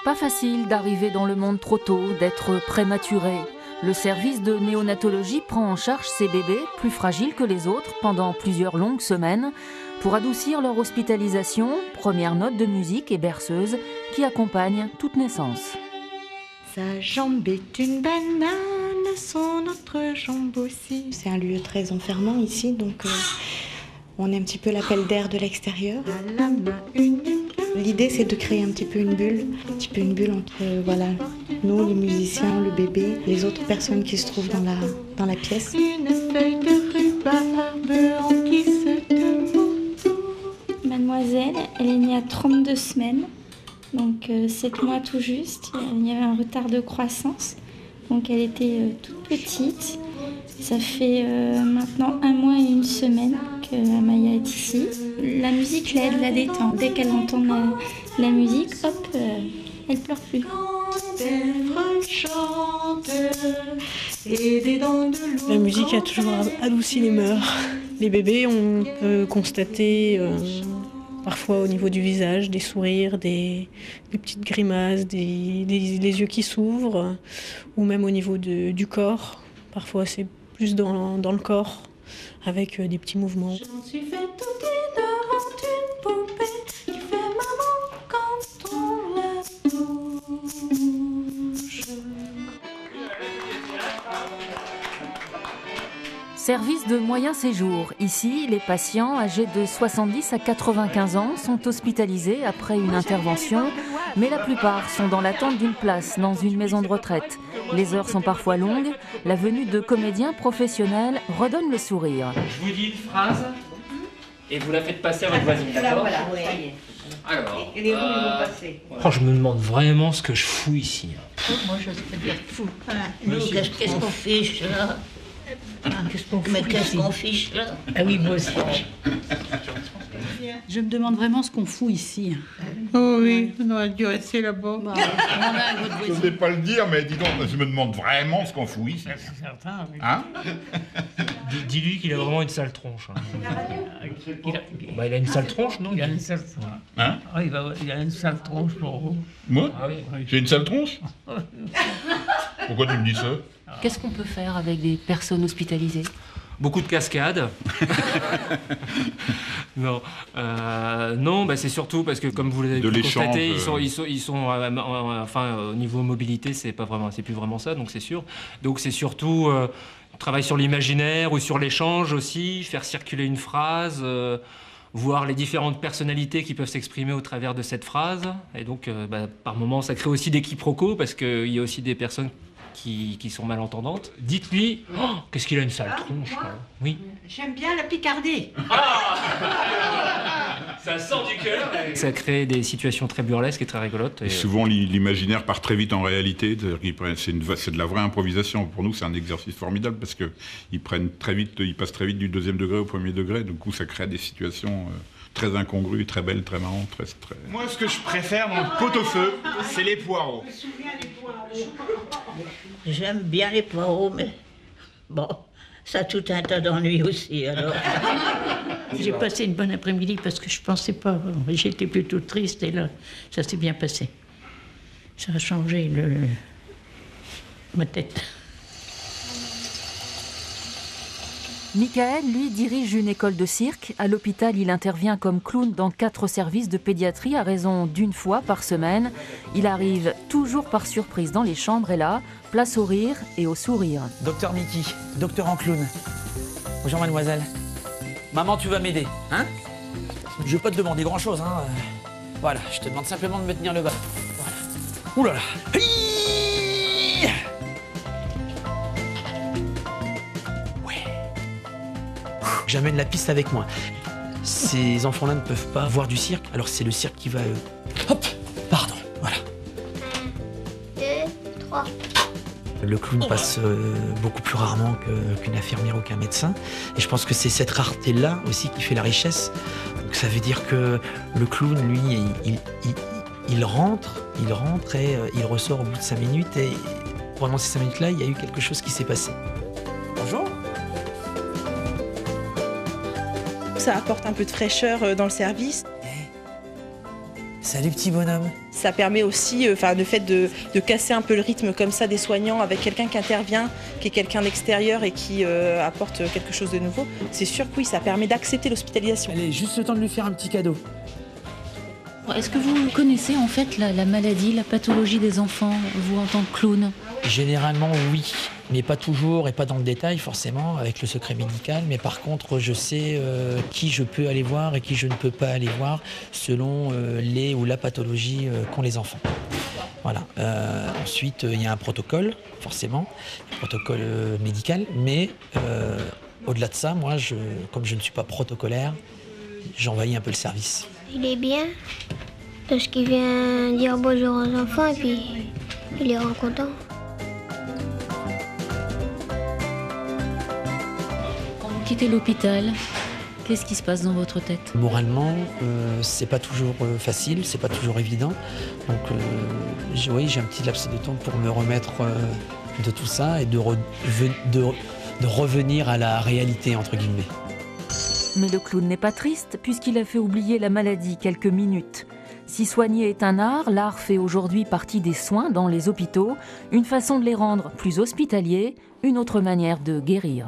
Pas facile d'arriver dans le monde trop tôt, d'être prématuré. Le service de néonatologie prend en charge ces bébés, plus fragiles que les autres, pendant plusieurs longues semaines, pour adoucir leur hospitalisation, première note de musique et berceuse qui accompagnent toute naissance. Sa jambe est une banane, son autre jambe aussi. C'est un lieu très enfermant ici, donc on est un petit peu l'appel d'air de l'extérieur. L'idée, c'est de créer un petit peu une bulle entre nous, les musiciens, le bébé, les autres personnes qui se trouvent dans la pièce. Une feuille de rhubarbe en guise de Mademoiselle, elle est née à 32 semaines, donc 7 mois tout juste. Il y avait un retard de croissance, donc elle était toute petite. Ça fait maintenant 1 mois et 1 semaine que Amaya est ici. La musique l'aide, la détend. Dès qu'elle entend la musique, hop, elle pleure plus. La musique a toujours adouci les mœurs. Les bébés, on peut constater parfois au niveau du visage des sourires, des petites grimaces, des yeux qui s'ouvrent, ou même au niveau du corps. Parfois, c'est plus dans le corps, avec des petits mouvements. Je me suis fait tout dit devant une poupée qui fait maman quand on la touche. Service de moyen séjour. Ici, les patients âgés de 70 à 95 ans sont hospitalisés après une intervention, mais la plupart sont dans l'attente d'une place dans une maison de retraite. Les heures sont parfois longues, la venue de comédiens professionnels redonne le sourire. Je vous dis une phrase et vous la faites passer à votre voisine, d'accord? Voilà, oui. Alors, Et les roues vont passer. Oh, je me demande vraiment ce que je fous ici. Moi, je peux dire fou. Nous, qu'est-ce qu'on fiche là? Qu'est-ce qu'on fiche là? Ah oui, moi aussi. Je me demande vraiment ce qu'on fout ici. Oh oui, on aurait dû rester là-bas. Je ne sais pas le dire, mais dis donc, je me demande vraiment ce qu'on fout ici. C'est certain, oui. Hein? Dis-lui qu'il a vraiment une sale tronche. Il a une sale tronche, non? Il a une sale tronche. Hein? Ah, il a une sale tronche pour vous. Moi? Ah oui. J'ai une sale tronche? Pourquoi tu me dis ça? Qu'est-ce qu'on peut faire avec des personnes hospitalisées ? Beaucoup de cascades. Non, c'est surtout parce que comme vous l'avez pu constater, ils sont au niveau mobilité, c'est plus vraiment ça, donc c'est sûr. Donc c'est surtout travail sur l'imaginaire ou sur l'échange aussi, faire circuler une phrase, voir les différentes personnalités qui peuvent s'exprimer au travers de cette phrase. Et donc par moments, ça crée aussi des quiproquos parce qu'il y a aussi des personnes qui sont malentendantes. Dites-lui, qu'est-ce qu'il a une sale tronche. Oui. J'aime bien la Picardie. Ça sort du cœur. Ça crée des situations très burlesques et très rigolotes. Et souvent, l'imaginaire part très vite en réalité. C'est de la vraie improvisation. Pour nous, c'est un exercice formidable parce qu'ils passent très vite du 2e degré au 1er degré. Du coup, ça crée des situations très incongrues, très belles, très marrantes. Très... Moi, ce que je préfère dans le pot-au-feu, c'est les poireaux. J'aime bien les poireaux, mais bon, ça a tout un tas d'ennuis aussi, alors. J'ai passé une bonne après-midi parce que je pensais pas. J'étais plutôt triste et là, ça s'est bien passé. Ça a changé ma tête. Michael, lui, dirige une école de cirque. À l'hôpital, il intervient comme clown dans 4 services de pédiatrie à raison d'1 fois par semaine. Il arrive toujours par surprise dans les chambres et là, place au rire et au sourire. Docteur Mickey, docteur en clown. Bonjour mademoiselle. Maman, tu vas m'aider, hein? Je vais pas te demander grand-chose, hein. Voilà, je te demande simplement de me tenir le bas. Voilà. Ouh là là. J'amène la piste avec moi. Ces enfants-là ne peuvent pas voir du cirque, alors c'est le cirque qui va... Hop, pardon, voilà. 2, 3. Le clown passe beaucoup plus rarement qu'une infirmière ou qu'un médecin. Et je pense que c'est cette rareté-là aussi qui fait la richesse. Donc ça veut dire que le clown, lui, il rentre et il ressort au bout de 5 minutes. Et pendant ces 5 minutes-là, il y a eu quelque chose qui s'est passé. Bonjour. Ça apporte un peu de fraîcheur dans le service. Salut petit bonhomme. Ça permet aussi, le fait de casser un peu le rythme comme ça des soignants avec quelqu'un qui intervient, qui est quelqu'un d'extérieur et qui apporte quelque chose de nouveau. C'est sûr que oui, ça permet d'accepter l'hospitalisation. Allez, juste le temps de lui faire un petit cadeau. Est-ce que vous connaissez en fait la maladie, la pathologie des enfants, vous en tant que clown? Généralement oui, mais pas toujours et pas dans le détail forcément avec le secret médical, mais par contre je sais qui je peux aller voir et qui je ne peux pas aller voir selon les ou la pathologie qu'ont les enfants. Voilà. Ensuite il y a un protocole forcément, un protocole médical, mais au-delà de ça, moi comme je ne suis pas protocolaire, j'envahis un peu le service. Il est bien parce qu'il vient dire bonjour aux enfants et puis il est content. Quand vous quittez l'hôpital, qu'est-ce qui se passe dans votre tête? Moralement, c'est pas toujours facile, c'est pas toujours évident. Donc oui, j'ai un petit laps de temps pour me remettre de tout ça et de revenir à la réalité entre guillemets. Mais le clown n'est pas triste puisqu'il a fait oublier la maladie quelques minutes. Si soigner est un art, l'art fait aujourd'hui partie des soins dans les hôpitaux, une façon de les rendre plus hospitaliers, une autre manière de guérir.